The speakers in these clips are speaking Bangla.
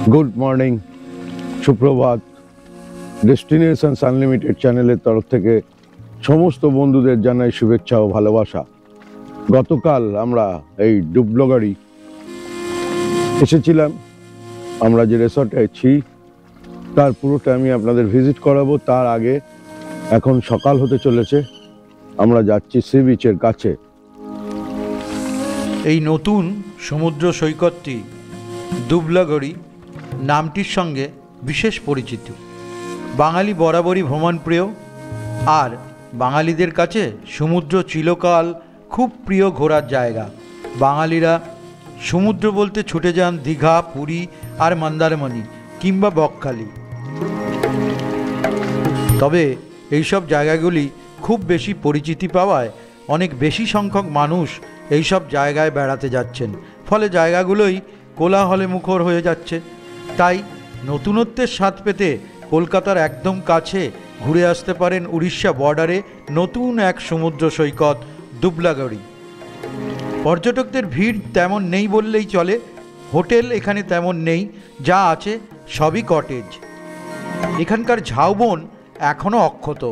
গুড মর্নিং, সুপ্রভাত। ডেস্টিনেশনস আনলিমিটেড চ্যানেলের তরফ থেকে সমস্ত বন্ধুদের জানাই শুভেচ্ছা ও ভালোবাসা। গতকাল আমরা এই ডুবলগাড়ি এসেছিলাম। আমরা যে রিসর্টে আছি তার পুরোটা আমি আপনাদের ভিজিট করাবো। তার আগে এখন সকাল হতে চলেছে, আমরা যাচ্ছি সি বিচের কাছে। এই নতুন সমুদ্র সৈকতটি ডুবলাগড়ি নামটির সঙ্গে বিশেষ পরিচিত। বাঙালি বরাবরই ভ্রমণপ্রিয়, আর বাঙালিদের কাছে সমুদ্র চিরকাল খুব প্রিয় ঘোরার জায়গা। বাঙালিরা সমুদ্র বলতে ছুটে যান দীঘা, পুরী আর মন্দারমণি কিংবা বকখালি। তবে এইসব জায়গাগুলি খুব বেশি পরিচিতি পাওয়ায় অনেক বেশি সংখ্যক মানুষ এইসব জায়গায় বেড়াতে যাচ্ছেন, ফলে জায়গাগুলোই কোলাহলে মুখর হয়ে যাচ্ছে। তাই নতুনত্বের স্বাদ পেতে কলকাতার একদম কাছে ঘুরে আসতে পারেন উড়িষ্যা বর্ডারে নতুন এক সমুদ্র সৈকত ডুবলাগড়ি। পর্যটকদের ভিড় তেমন নেই বললেই চলে। হোটেল এখানে তেমন নেই, যা আছে সবই কটেজ। এখানকার ঝাউবন এখনও অক্ষত।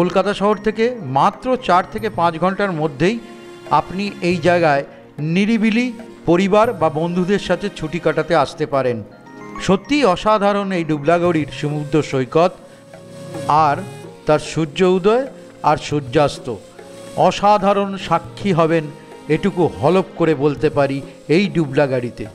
কলকাতা শহর থেকে মাত্র 4 থেকে 5 ঘন্টার মধ্যেই আপনি এই জায়গায় নিরিবিলি পরিবার বা বন্ধুদের সাথে ছুটি কাটাতে আসতে পারেন। সত্যিই অসাধারণ এই ডুবলাগড়ির সমুদ্র সৈকত, আর তার সূর্য উদয় আর সূর্যাস্ত অসাধারণ সাক্ষী হবেন, এটুকু হলফ করে বলতে পারি এই ডুবলাগড়িতে।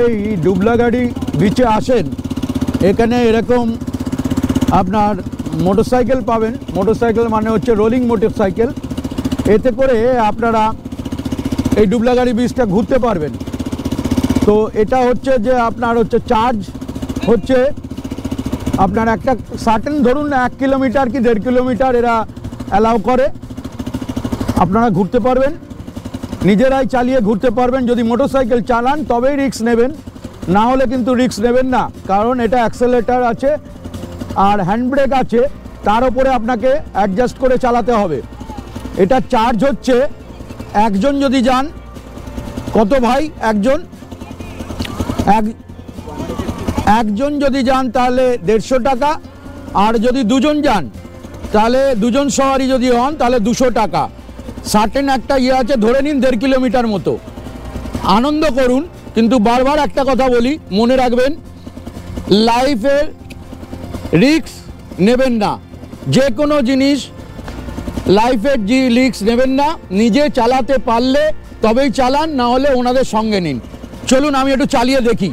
এই ডুবলাগড়ি বিচে আসেন, এখানে এরকম আপনার মোটরসাইকেল পাবেন। মোটরসাইকেল মানে হচ্ছে রোলিং মোটরসাইকেল। এতে করে আপনারা এই ডুবলাগড়ি বিচটা ঘুরতে পারবেন। তো এটা হচ্ছে যে আপনার হচ্ছে চার্জ হচ্ছে আপনার একটা সার্টেন, ধরুন 1 কিলোমিটার কি 1.5 কিলোমিটার এরা অ্যালাউ করে। আপনারা ঘুরতে পারবেন, নিজেরাই চালিয়ে ঘুরতে পারবেন। যদি মোটরসাইকেল চালান তবেই রিস্ক নেবেন, না হলে কিন্তু রিস্ক নেবেন না, কারণ এটা অ্যাক্সেলেটার আছে আর হ্যান্ডব্রেক আছে, তার উপরে আপনাকে অ্যাডজাস্ট করে চালাতে হবে। এটা চার্জ হচ্ছে একজন যদি যান, কত ভাই একজন যদি যান তাহলে 150 টাকা, আর যদি দুজন যান তাহলে দুজন সওয়ারি যদি হন তাহলে 200 টাকা। সার্টেন একটা আছে, ধরে নিন 1.5 কিলোমিটার মতো। আনন্দ করুন, কিন্তু বারবার একটা কথা বলি, মনে রাখবেন লাইফের রিস্ক নেবেন না। যে কোনো জিনিস লাইফের রিস্ক নেবেন না। নিজে চালাতে পারলে তবেই চালান, না হলে ওনাদের সঙ্গে নিন। চলুন আমি একটু চালিয়ে দেখি।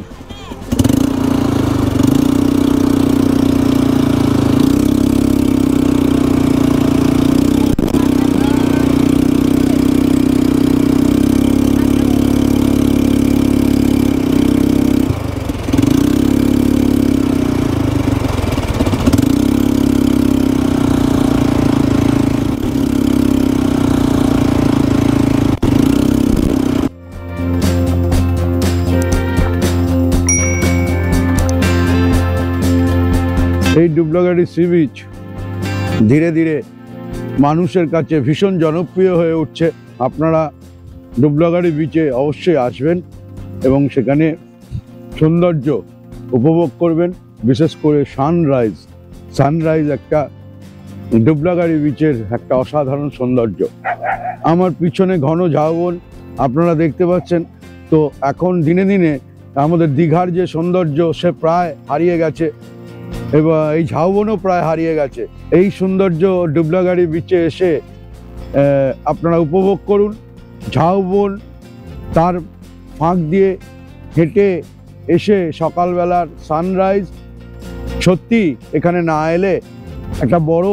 এই ডুবলাগাড়ি সি বিচ ধীরে ধীরে মানুষের কাছে ভীষণ জনপ্রিয় হয়ে উঠছে। আপনারা ডুবলাগাড়ি বিচে অবশ্যই আসবেন এবং সেখানে সৌন্দর্য উপভোগ করবেন, বিশেষ করে সানরাইজ একটা ডুবলাগাড়ি বিচের একটা অসাধারণ সৌন্দর্য। আমার পিছনে ঘন ঝাউবন আপনারা দেখতে পাচ্ছেন। তো এখন দিনে দিনে আমাদের দীঘার যে সৌন্দর্য সে প্রায় হারিয়ে গেছে এবং এই ঝাউবনও প্রায় হারিয়ে গেছে। এই সৌন্দর্য ডুবলাগাড়ি বিচে এসে আপনারা উপভোগ করুন। ঝাউবন তার ফাঁক দিয়ে হেঁটে এসে সকালবেলার সানরাইজ, সত্যি এখানে না এলে একটা বড়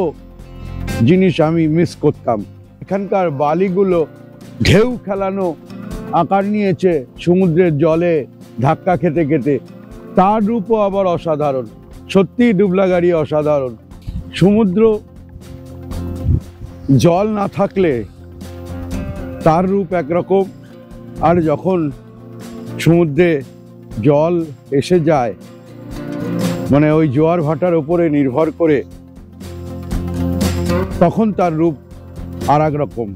জিনিস আমি মিস করতাম। এখানকার বালিগুলো ঢেউ খেলানো আকার নিয়েছে সমুদ্রের জলে ধাক্কা খেতে খেতে, তার রূপও আবার অসাধারণ। সত্যি ডুবলাগাড়ি অসাধারণ। সমুদ্র জল না থাকলে তার রূপ একরকম, আর যখন সমুদ্রে জল এসে যায় মানে ওই জোয়ার ভাটার উপরে নির্ভর করে, তখন তার রূপ আর এক রকম।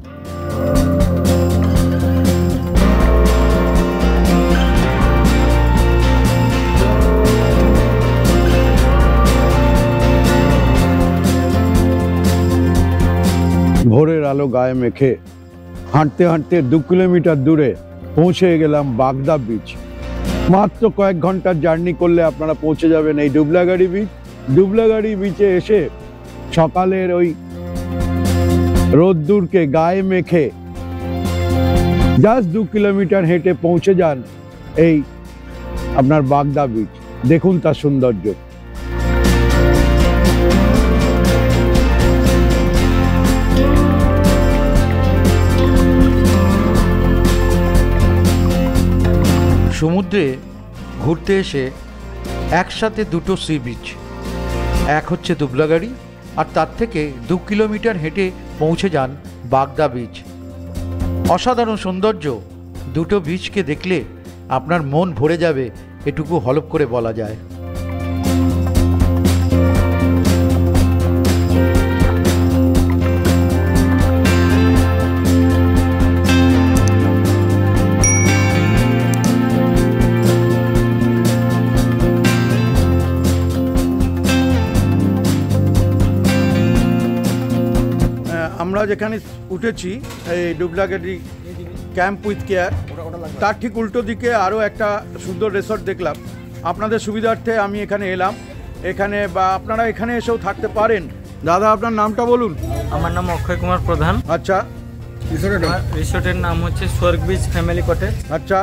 ভোরের আলো গায়ে মেখে হাঁটতে হাঁটতে 2 কিলোমিটার দূরে পৌঁছে গেলাম বাগদা বিচ। মাত্র কয়েক ঘন্টার জার্নি করলে আপনারা পৌঁছে যাবেন এই ডুবলাগাড়ি বিচ। ডুবলাগাড়ি বিচে এসে সকালের ওই রোদ্দুরকে গায়ে মেখে জাস্ট 2 কিলোমিটার হেঁটে পৌঁছে যান এই আপনার বাগদা বিচ। দেখুন তার সৌন্দর্য। সমুদ্রে ঘুরতে এসে একসাথে দুটো সি বিচ, এক হচ্ছে ডুবলাগাড়ি আর তার থেকে 2 কিলোমিটার হেঁটে পৌঁছে যান বাগদা বিচ। অসাধারণ সৌন্দর্য। দুটো বিচকে দেখলে আপনার মন ভরে যাবে, এটুকু হলপ করে বলা যায়। আমরা যেখানে উঠেছি এই ডুবলাগাড়ি ক্যাম্প উইথ কেয়ার, তার ঠিক উল্টো দিকে আরও একটা সুন্দর রিসর্ট দেখলাম। আপনাদের সুবিধার্থে আমি এখানে এলাম। এখানে বা আপনারা এখানে এসেও থাকতে পারেন। দাদা আপনার নামটা বলুন। আমার নাম অক্ষয় কুমার প্রধান। আচ্ছা, রিসোর্টের নাম হচ্ছে স্বর্গ বিচ ফ্যামিলি কটেজ। আচ্ছা,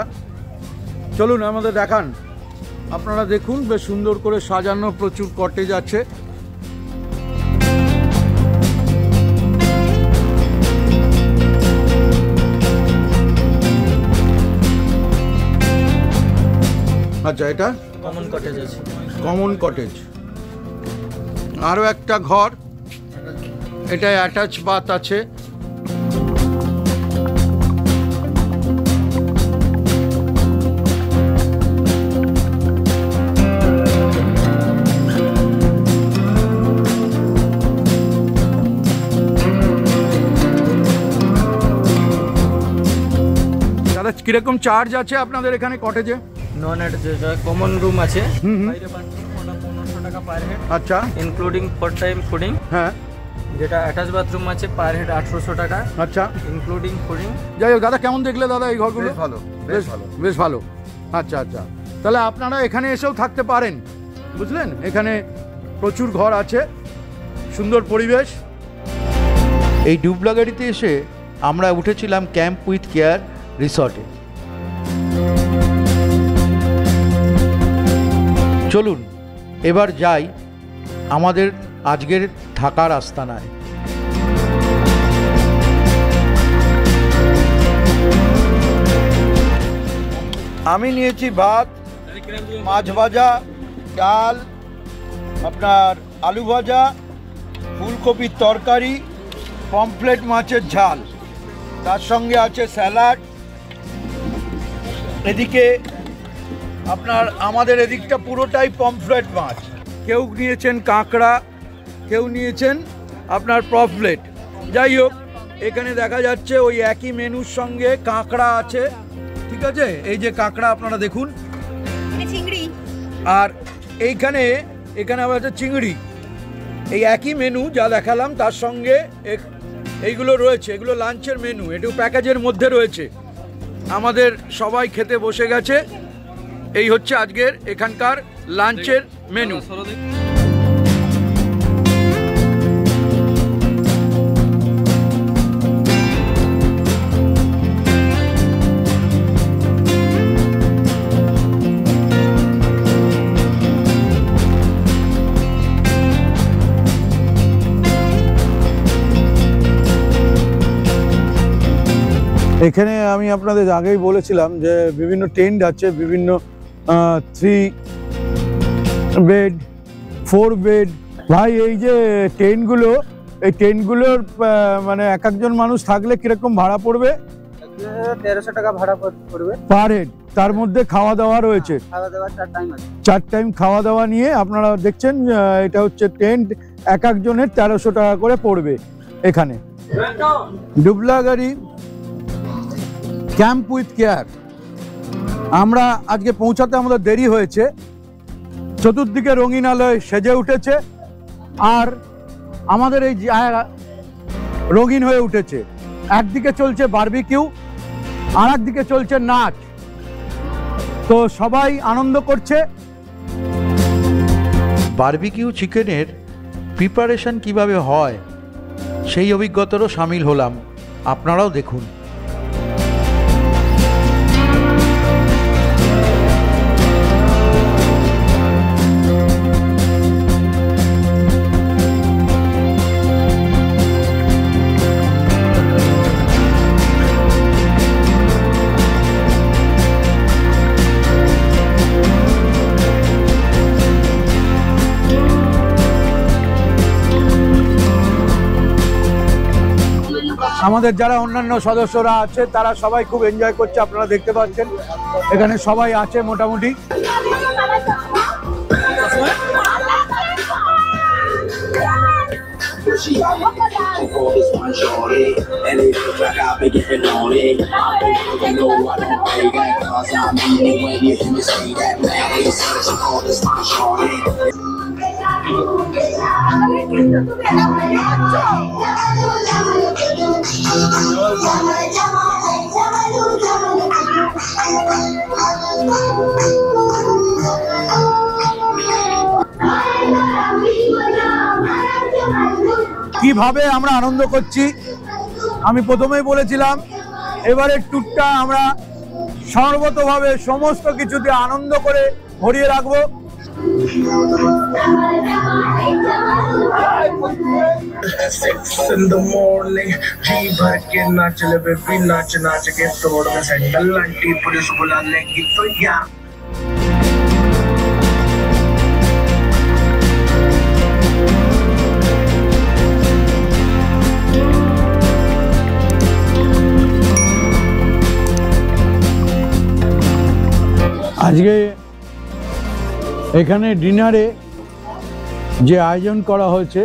চলুন আমাদের দেখান। আপনারা দেখুন বেশ সুন্দর করে সাজানো প্রচুর কটেজ আছে। আচ্ছা, এটা কমন কটেজ আছে। Common cottage. আরও একটা ঘর, এটা অ্যাটাচ বাথ আছে। দাদা কিরকম চার্জ আছে আপনাদের এখানে কটেজে? নন যেটা কমন রুম আছে, হুম। বাইরে বাথরুম ওটা 1500 টাকা পার হেড, আচ্ছা, ইনক্লুডিং 4 টাইম ফুডিং। হ্যাঁ। যেটা অ্যাটাচ বাথরুম আছে পার হেড 800 টাকা, আচ্ছা, ইনক্লুডিং ফুডিং। যাই হোক দাদা, কেমন দেখলে দাদা এই ঘরগুলো? ভালো, বেশ ভালো। আচ্ছা আচ্ছা, তাহলে আপনারা এখানে এসেও থাকতে পারেন, বুঝলেন। এখানে প্রচুর ঘর আছে, সুন্দর পরিবেশ। এই ডুবলাগাড়িতে এসে আমরা উঠেছিলাম ক্যাম্প উইথ কেয়ার রিসর্টে। চলুন এবার যাই আমাদের আজকের থাকার আস্তানায়। আমি নিয়েছি ভাত, মাছ ভাজা, ডাল, আপনার আলু ভাজা, ফুলকপির তরকারি, পমফ্লেট মাছের ঝাল, তার সঙ্গে আছে স্যালাড। এদিকে আপনার আমাদের এদিকটা পুরোটাই পমফ্লেট মাছ, কেউ নিয়েছেন কাঁকড়া, কেউ নিয়েছেন আপনার পপলেট। যাই হোক, এখানে দেখা যাচ্ছে ওই একই মেনুর সঙ্গে কাঁকড়া আছে, ঠিক আছে? এই যে কাঁকড়া আপনারা দেখুন, চিংড়ি, আর এখানে আবার আছে চিংড়ি। এই একই মেনু যা দেখালাম তার সঙ্গে এইগুলো রয়েছে, এগুলো লাঞ্চের মেনু, এটু প্যাকেজের মধ্যে রয়েছে। আমাদের সবাই খেতে বসে গেছে। এই হচ্ছে আজকের এখানকার লাঞ্চের মেনু। এখানে আমি আপনাদের আগেই বলেছিলাম যে বিভিন্ন টেন্ট আছে, বিভিন্ন 3 বেড 4 বেড। ভাই এই যে টেন্টগুলো, এই টেন্টগুলোর মানে এক একজন মানুষ থাকলে কিরকম ভাড়া পড়বে? 1300 টাকা ভাড়া পড়বে পার হেড। তার মধ্যে খাওয়া দাওয়া রয়েছে, খাওয়া দাওয়া 4 টাইম আছে। 4 টাইম খাওয়া দাওয়া নিয়ে আপনারা দেখছেন এটা হচ্ছে টেন্ট, এক একজনের 1300 টাকা করে পড়বে এখানে। ডুবলাগাড়ি ক্যাম্প উইথ কেয়ার। আমরা আজকে পৌঁছাতে আমাদের দেরি হয়েছে, চতুর্দিকে রঙিন আলোয় সেজে উঠেছে আর আমাদের এই জায়গা রঙিন হয়ে উঠেছে। একদিকে চলছে বারবিকিউ, আর একদিকে চলছে নাচ। তো সবাই আনন্দ করছে। বারবিকিউ চিকেনের প্রিপারেশন কিভাবে হয় সেই অভিজ্ঞতারও সামিল হলাম, আপনারাও দেখুন। আমাদের যারা অন্যান্য সদস্যরা আছে তারা সবাই খুব এনজয় করছে, আপনারা দেখতে পাচ্ছেন এখানে সবাই আছে মোটামুটি। কিভাবে আমরা আনন্দ করছি আমি প্রথমেই বলেছিলাম, এবারের ট্যুরটা আমরা সর্বতভাবে সমস্ত কিছুতে আনন্দ করে ভরিয়ে রাখবো। In the morning, जी भर के नाच ले बेबी, नाच नाच के तोड़ दे सैंडल, आंटी पुलिस बुला लेगी तो या আজকে এখানে ডিনারে যে আয়োজন করা হয়েছে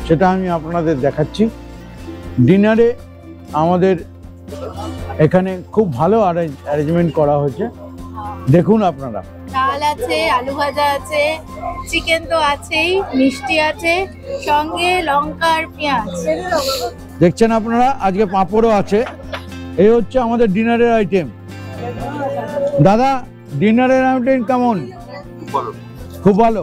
সেটা আমি আপনাদের দেখাচ্ছি। ডিনারে আমাদের এখানে খুব ভালো অ্যারেঞ্জমেন্ট করা হয়েছে, দেখুন আপনারা। ডাল আছে, আলু ভাজা আছে, চিকেন তো আছেই, মিষ্টি আছে, সঙ্গে লঙ্কা আর পেঁয়াজ। দেখছেন আপনারা, আজকে পাঁপড়ও আছে। এই হচ্ছে আমাদের ডিনারের আইটেম। দাদা, ডিনারের আইটেম কেমন? খুব ভালো।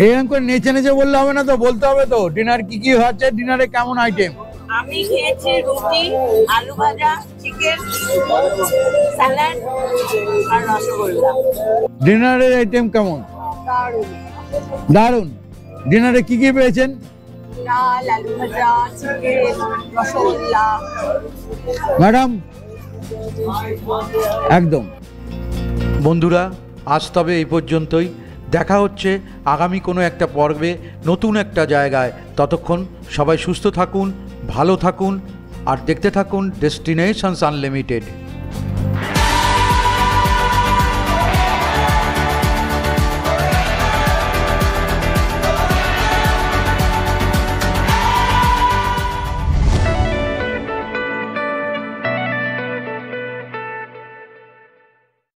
এরকম করে নেচে নেচে বললে হবে না তো, বলতে হবে তো ডিনার কি কি হচ্ছে, ডিনারে কেমন আইটেম। আমি খেয়েছি রুটি, আলু ভাজা, চিকেন, স্যালাড আর রসগোল্লা। ডিনারের আইটেম কেমন? দারুণ। ডিনারে কি কি পেয়েছেন? ডাল, আলু ভাজা, চিকেন, রসগোল্লা। ম্যাডাম একদম। বন্ধুরা, আজ তবে এই পর্যন্তই। দেখা হচ্ছে আগামী কোনো একটা পর্বে নতুন একটা জায়গায়। ততক্ষণ সবাই সুস্থ থাকুন, ভালো থাকুন আর দেখতে থাকুন ডেস্টিনেশনস আনলিমিটেড।